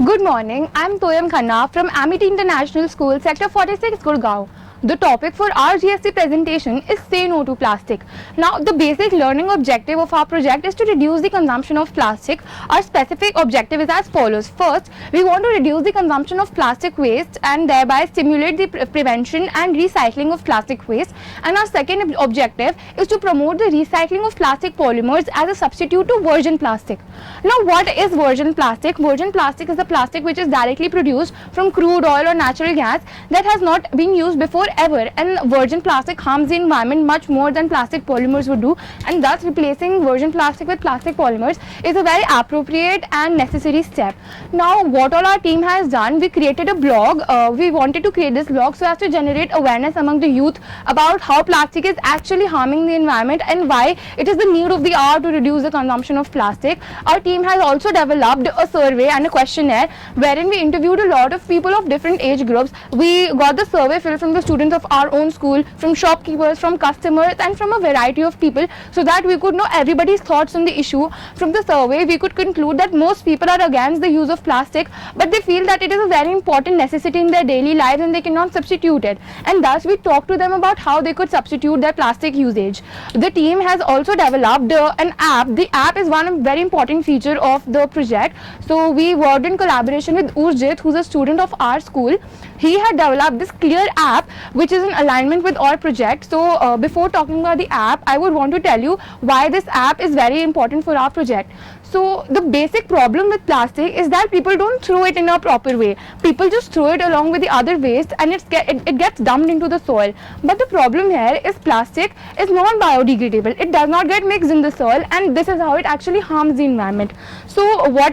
Good morning. I'm Toyam Khanna from Amity International School, Sector 46, Gurgaon. The topic for our GST presentation is Say No to Plastic. Now, the basic learning objective of our project is to reduce the consumption of plastic. Our specific objective is as follows. First, we want to reduce the consumption of plastic waste and thereby stimulate the prevention and recycling of plastic waste. And our second objective is to promote the recycling of plastic polymers as a substitute to virgin plastic. Now, what is virgin plastic? Virgin plastic is a plastic which is directly produced from crude oil or natural gas that has not been used before ever, and virgin plastic harms the environment much more than plastic polymers would do, and thus replacing virgin plastic with plastic polymers is a very appropriate and necessary step. Now, what all our team has done, we created a blog. We wanted to create this blog so as to generate awareness among the youth about how plastic is actually harming the environment and why it is the need of the hour to reduce the consumption of plastic. Our team has also developed a survey and a questionnaire wherein we interviewed a lot of people of different age groups. We got the survey filled from the students of our own school, from shopkeepers, from customers, and from a variety of people, so that we could know everybody's thoughts on the issue. From the survey, we could conclude that most people are against the use of plastic, but they feel that it is a very important necessity in their daily lives and they cannot substitute it. And thus, we talked to them about how they could substitute their plastic usage. The team has also developed an app. The app is one very important feature of the project. So we worked in collaboration with Urjit, who's a student of our school. He had developed this Clear app, which is in alignment with our project. So before talking about the app, I would want to tell you why this app is very important for our project. So the basic problem with plastic is that people don't throw it in a proper way. People just throw it along with the other waste and it gets dumped into the soil. But the problem here is plastic is non-biodegradable. It does not get mixed in the soil, and this is how it actually harms the environment. So what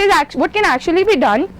can actually be done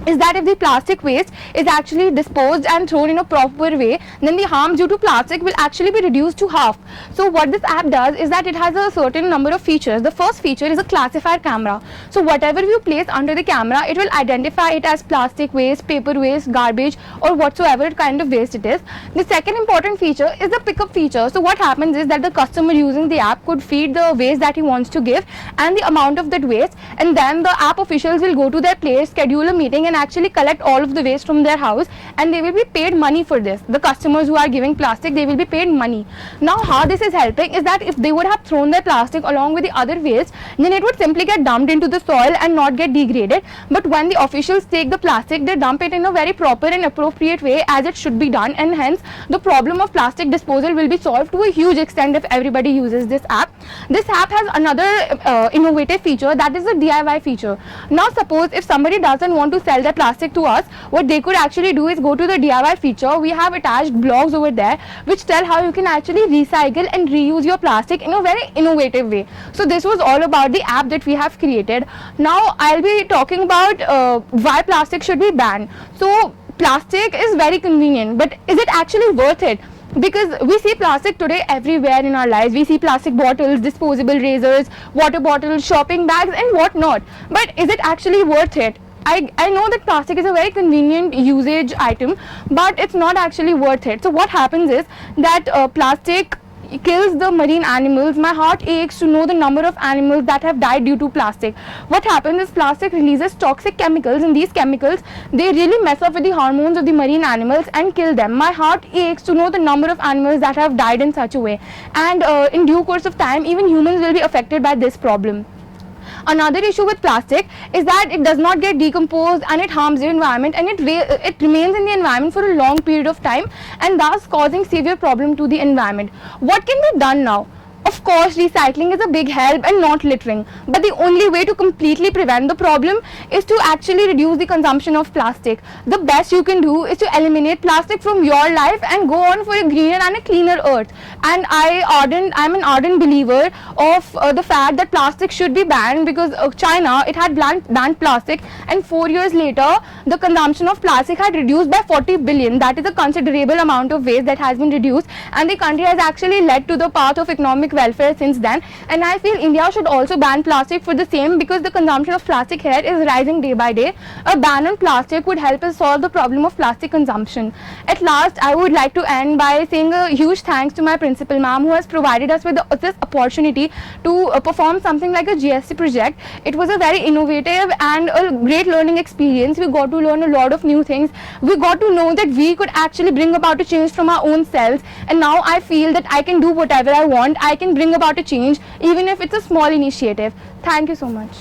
is that if the plastic waste is actually disposed and thrown in a proper way, then the harm due to plastic will actually be reduced to half. So what this app does is that it has a certain number of features. The first feature is a classifier camera. So whatever you place under the camera, it will identify it as plastic waste, paper waste, garbage, or whatsoever kind of waste it is. The second important feature is the pickup feature. So what happens is that the customer using the app could feed the waste that he wants to give and the amount of that waste, and then the app officials will go to their place, schedule a meeting, and actually collect all of the waste from their house, and they will be paid money for this. The customers who are giving plastic, they will be paid money. Now, how this is helping is that if they would have thrown their plastic along with the other waste, then it would simply get dumped into the soil and not get degraded. But when the officials take the plastic, they dump it in a very proper and appropriate way as it should be done, and hence the problem of plastic disposal will be solved to a huge extent if everybody uses this app. This app has another innovative feature, that is the DIY feature. Now, suppose if somebody doesn't want to sell their plastic to us, what they could actually do is go to the DIY feature. We have attached blogs over there which tell how you can actually recycle and reuse your plastic in a very innovative way. So this was all about the app that we have created. Now I'll be talking about why plastic should be banned. So plastic is very convenient, but is it actually worth it? Because we see plastic today everywhere in our lives. We see plastic bottles, disposable razors, water bottles, shopping bags, and whatnot. But is it actually worth it? I know that plastic is a very convenient usage item, but it's not actually worth it. So what happens is that plastic kills the marine animals. My heart aches to know the number of animals that have died due to plastic. What happens is plastic releases toxic chemicals, and these chemicals, they really mess up with the hormones of the marine animals and kill them. My heart aches to know the number of animals that have died in such a way, and in due course of time, even humans will be affected by this problem. Another issue with plastic is that it does not get decomposed and it harms the environment, and it remains in the environment for a long period of time, and thus causing severe problem to the environment. What can be done now? Of course, recycling is a big help and not littering, but the only way to completely prevent the problem is to actually reduce the consumption of plastic. The best you can do is to eliminate plastic from your life and go on for a greener and a cleaner earth. And I'm an ardent believer of the fact that plastic should be banned, because China, it had banned plastic, and 4 years later the consumption of plastic had reduced by 40 billion. That is a considerable amount of waste that has been reduced, and the country has actually led to the path of economic welfare since then, and I feel India should also ban plastic for the same, because the consumption of plastic here is rising day by day. A ban on plastic would help us solve the problem of plastic consumption. At last, I would like to end by saying a huge thanks to my principal ma'am, who has provided us with this opportunity to perform something like a GST project. It was a very innovative and a great learning experience. We got to learn a lot of new things. We got to know that we could actually bring about a change from our own selves, and now I feel that I can do whatever I want. I can bring about a change even if it's a small initiative. Thank you so much.